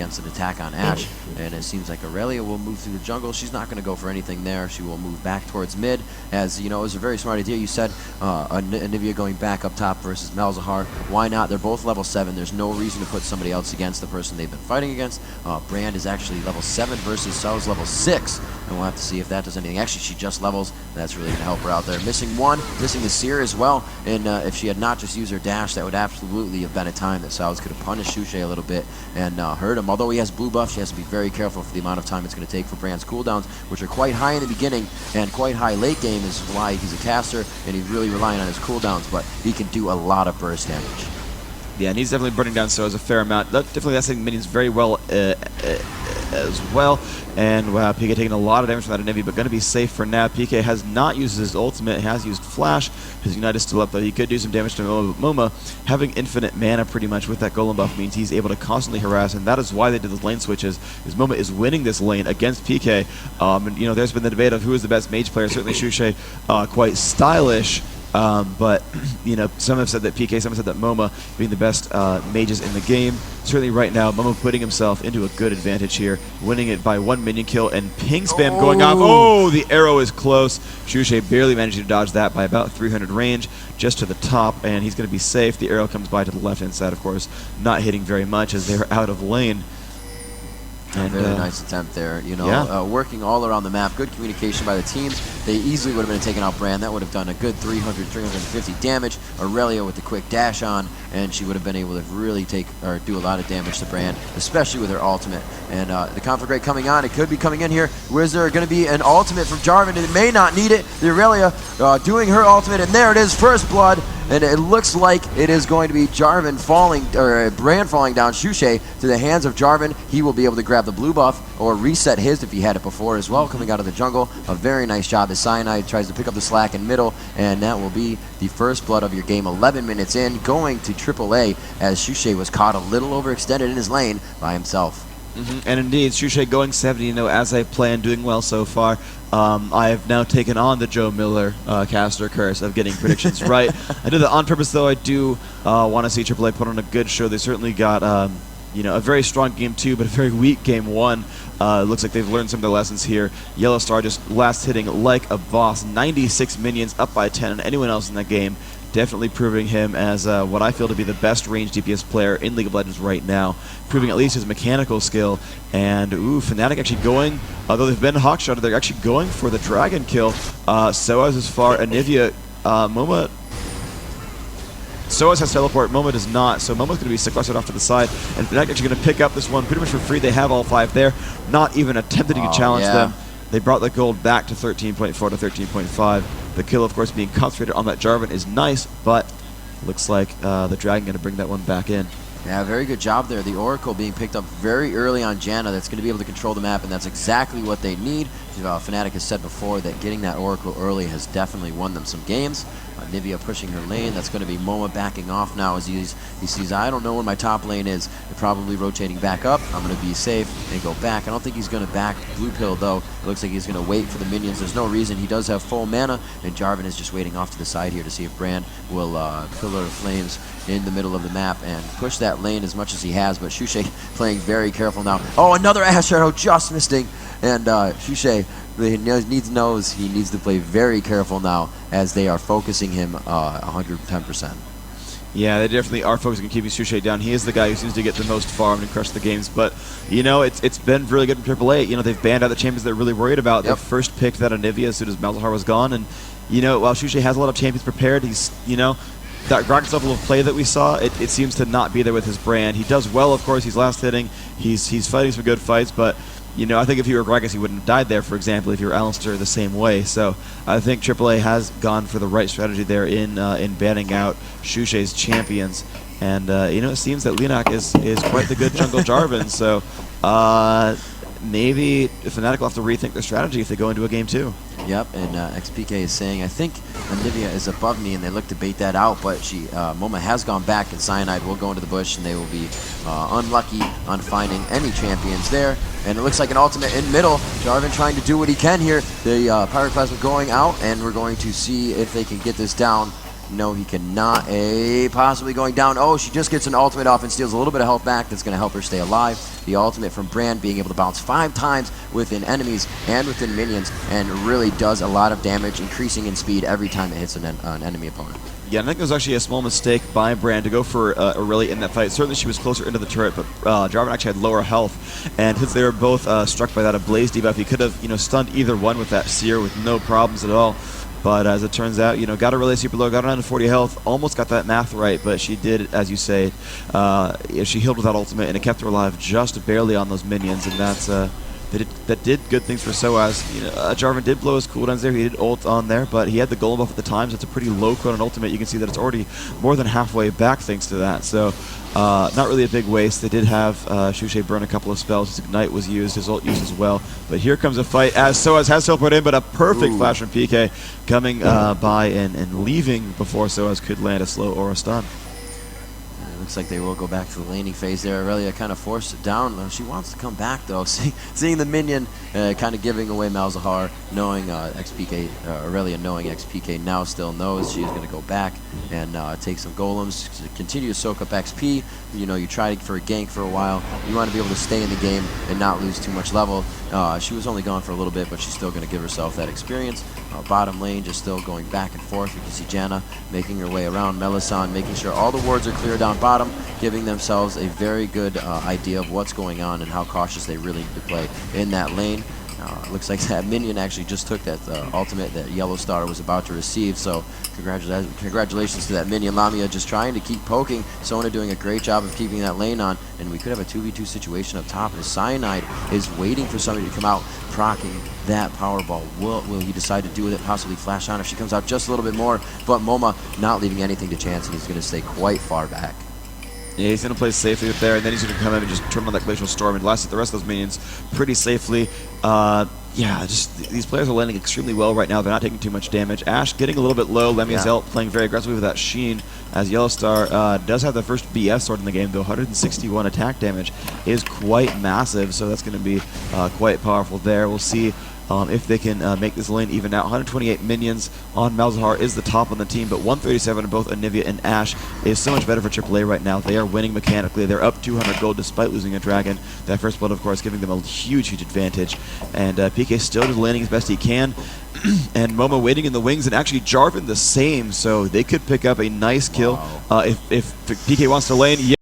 against an attack on Ashe. And it seems like aAa will move through the jungle. She's not going to go for anything there. She will move back towards mid. As you know, it was a very smart idea. You said Anivia going back up top versus Malzahar. Why not? They're both level 7. There's no reason to put somebody else against the person they've been fighting against. Brand is actually level 7 versus Sao's level 6. And we'll have to see if that does anything. Actually, she just levels. That's really going to help her out there. Missing one, missing the Seer as well. And if she had not just used her dash, that would absolutely have been a time that Sao's could have punished Xuxe a little bit and hurt him. Although he has blue buff, she has to be very careful for the amount of time it's going to take for Brand's cooldowns, which are quite high in the beginning and quite high late game, is why he's a caster and he's really relying on his cooldowns, but he can do a lot of burst damage. Yeah, and he's definitely burning down Soa's a fair amount. Definitely that's hitting minions very well as well. And PK taking a lot of damage from that Anivia, but going to be safe for now. PK has not used his ultimate, he has used Flash. His Ignite is still up, though. He could do some damage to Moma, but Moma, having infinite mana pretty much with that Golem buff, means he's able to constantly harass, and that is why they did the lane switches, because Moma is winning this lane against PK. And, you know, there's been the debate of who is the best mage player. Certainly Xuxe, quite stylish. But, you know, some have said that PK, some have said that Moma being the best mages in the game. Certainly right now, Moma putting himself into a good advantage here, winning it by 1 minion kill and ping spam going off. Oh, the arrow is close. Xuxe barely managing to dodge that by about 300 range, just to the top, and he's going to be safe. The arrow comes by to the left-hand side, of course, not hitting very much as they're out of lane. And very nice attempt there, you know, working all around the map. Good communication by the teams. They easily would have been taking out Brand. That would have done a good 300, 350 damage. Aurelia with the quick dash on, and she would have been able to really take or do a lot of damage to Brand, especially with her ultimate. And the Conflagrate coming on. It could be coming in here. Where's there going to be an ultimate from Jarvan? It may not need it. The Aurelia doing her ultimate, and there it is, first blood. And it looks like it is going to be Jarvan falling, or Brand falling down. Xuxe to the hands of Jarvan. He will be able to grab the blue buff or reset his if he had it before as well, coming out of the jungle. A very nice job as Cyanide tries to pick up the slack in middle, and that will be the first blood of your game. 11 minutes in, going to AAA as Xuxe was caught a little overextended in his lane by himself. And indeed, Xuxe going 70-0 as I planned, doing well so far. I have now taken on the Joe Miller caster curse of getting predictions right. I did that on purpose, though. I do want to see AAA put on a good show. They certainly got you know, a very strong game 2, but a very weak game 1. Looks like they've learned some of their lessons here. Yellow Star just last hitting like a boss. 96 minions, up by 10 on anyone else in that game. Definitely proving him as what I feel to be the best range DPS player in League of Legends right now. Proving at least his mechanical skill. And, ooh, Fnatic actually going, although they've been hawkshotted, they're actually going for the dragon kill. Soaz is far, Anivia, Moma. Soaz has teleport, Moma does not, so Moma's going to be sequestered off to the side, and Fnatic actually going to pick up this one pretty much for free. They have all 5 there, not even attempting to challenge them. They brought the gold back to 13.4 to 13.5. The kill, of course, being concentrated on that Jarvan is nice, but looks like the dragon going to bring that one back in. Yeah, very good job there. The Oracle being picked up very early on Janna. That's going to be able to control the map, and that's exactly what they need. Fnatic has said before that getting that Oracle early has definitely won them some games. Nivea pushing her lane. That's going to be Moma backing off now as he sees, I don't know where my top lane is. They're probably rotating back up. I'm going to be safe and go back. I don't think he's going to back Blue Pill, though. It looks like he's going to wait for the minions. There's no reason. He does have full mana, and Jarvan is just waiting off to the side here to see if Brand will Pillar of Flames in the middle of the map and push that lane as much as he has, but Xuxe playing very careful now. Oh, another Ashe Arrow just missing, and Xuxe he knows he needs to play very careful now as they are focusing him 110%. Yeah, they definitely are focusing on keeping Xuxe down. He is the guy who seems to get the most farmed and crush the games. But, you know, it's been really good in AAA. You know, they've banned out the champions they're really worried about. They first picked that Anivia as soon as Malzahar was gone. And, you know, while Xuxe has a lot of champions prepared, he's, you know, that Gragas level of play that we saw, it seems to not be there with his Brand. He does well, of course. He's last hitting. He's fighting some good fights, but you know, I think if you were Gragas, he wouldn't have died there, for example, if you were Alistair the same way. So I think AAA has gone for the right strategy there in banning out Xuxe's champions. And, you know, it seems that Linak is quite the good jungle Jarvan. So maybe Fnatic will have to rethink their strategy if they go into a game 2. Yep, and XPK is saying, I think Anivia is above me, and they look to bait that out, but Moma has gone back, and Cyanide will go into the bush, and they will be unlucky on finding any champions there. And it looks like an ultimate in middle. Jarvan trying to do what he can here. The Pyroclasm going out, and we're going to see if they can get this down. No, he cannot. Possibly going down. Oh, she just gets an ultimate off and steals a little bit of health back. That's going to help her stay alive. The ultimate from Brand being able to bounce 5 times within enemies and within minions, and really does a lot of damage, increasing in speed every time it hits an enemy opponent. Yeah, I think it was actually a small mistake by Brand to go for Aurelia in that fight. Certainly she was closer into the turret, but Jarvan actually had lower health. And since they were both struck by that Ablaze debuff, he could have stunned either one with that Seer with no problems at all. But as it turns out, got Aurelia super low, got around to 40 health, almost got that math right, but she did, as you say, she healed with that ultimate, and it kept her alive just barely on those minions, and that did good things for soAa's. Jarvan did blow his cooldowns there. He did ult on there, but he had the golem buff at the time, so it's a pretty low cooldown ultimate. You can see that it's already more than halfway back thanks to that. So not really a big waste. They did have Shushei burn a couple of spells. His Ignite was used, his ult used as well. But here comes a fight as soAa's has teleported in, but a perfect flash from PK coming by and leaving before soAa's could land a slow or a stun. Looks like they will go back to the laning phase there. Aurelia kind of forced it down. She wants to come back, though. Seeing the minion kind of giving away Malzahar, knowing XPK, Aurelia knowing XPK now still knows she is going to go back and take some golems to continue to soak up XP. You try for a gank for a while. You want to be able to stay in the game and not lose too much level. She was only gone for a little bit, but she's still going to give herself that experience. Bottom lane just still going back and forth. You can see Janna making her way around Melisande, making sure all the wards are clear down bottom, giving themselves a very good idea of what's going on and how cautious they really need to play in that lane. Looks like that minion actually just took that ultimate that Yellow Star was about to receive, so congratulations to that minion. Lamia just trying to keep poking. Sona doing a great job of keeping that lane on, and we could have a 2v2 situation up top as Cyanide is waiting for somebody to come out, proccing that Powerball. Will he decide to do with it, possibly flash on if she comes out just a little bit more, but Moma not leaving anything to chance, and he's going to stay quite far back. Yeah, he's going to play safely up there, and then he's going to come in and just turn on that Glacial Storm and last hit the rest of those minions pretty safely. Yeah, just these players are landing extremely well right now. They're not taking too much damage. Ashe getting a little bit low. Lemiazel playing very aggressively with that Sheen, as Yellowstar does have the first BF sword in the game, though 161 attack damage is quite massive, so that's going to be quite powerful there. We'll see if they can make this lane even out. 128 minions on Malzahar is the top on the team, but 137 on both Anivia and Ashe is so much better for AAA right now. They are winning mechanically. They're up 200 gold despite losing a dragon. That first blood, of course, giving them a huge advantage. And PK still just landing as best he can. And Momo waiting in the wings, and actually Jarvan the same, so they could pick up a nice kill if PK wants to lane.